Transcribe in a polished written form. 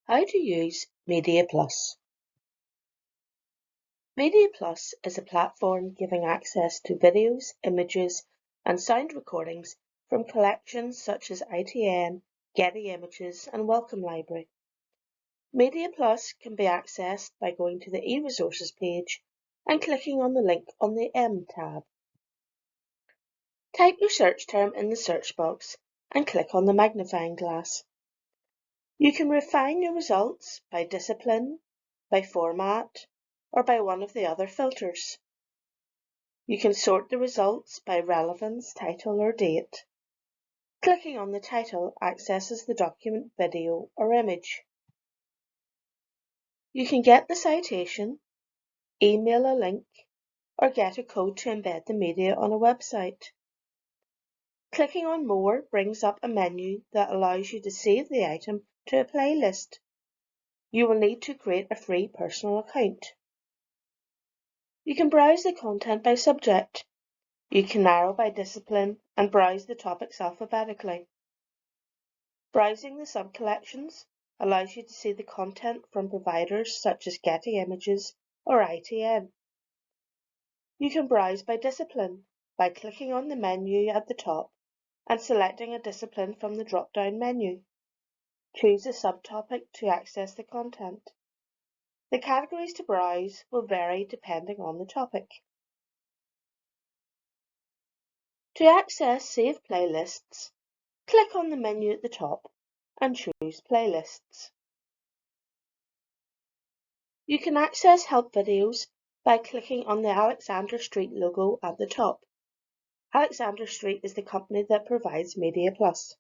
How to use MediaPlus. MediaPlus is a platform giving access to videos, images, and sound recordings from collections such as ITN, Getty Images, and Wellcome Library. MediaPlus can be accessed by going to the e-resources page and clicking on the link on the M tab. Type your search term in the search box and click on the magnifying glass. You can refine your results by discipline, by format, or by one of the other filters. You can sort the results by relevance, title, or date. Clicking on the title accesses the document, video, or image. You can get the citation, email a link, or get a code to embed the media on a website. Clicking on More brings up a menu that allows you to save the item to a playlist. You will need to create a free personal account. You can browse the content by subject. You can narrow by discipline and browse the topics alphabetically. Browsing the subcollections allows you to see the content from providers such as Getty Images or ITN. You can browse by discipline by clicking on the menu at the top and selecting a discipline from the drop-down menu. Choose a subtopic to access the content. The categories to browse will vary depending on the topic. To access saved playlists, click on the menu at the top and choose Playlists. You can access help videos by clicking on the Alexander Street logo at the top. Alexander Street is the company that provides MediaPlus.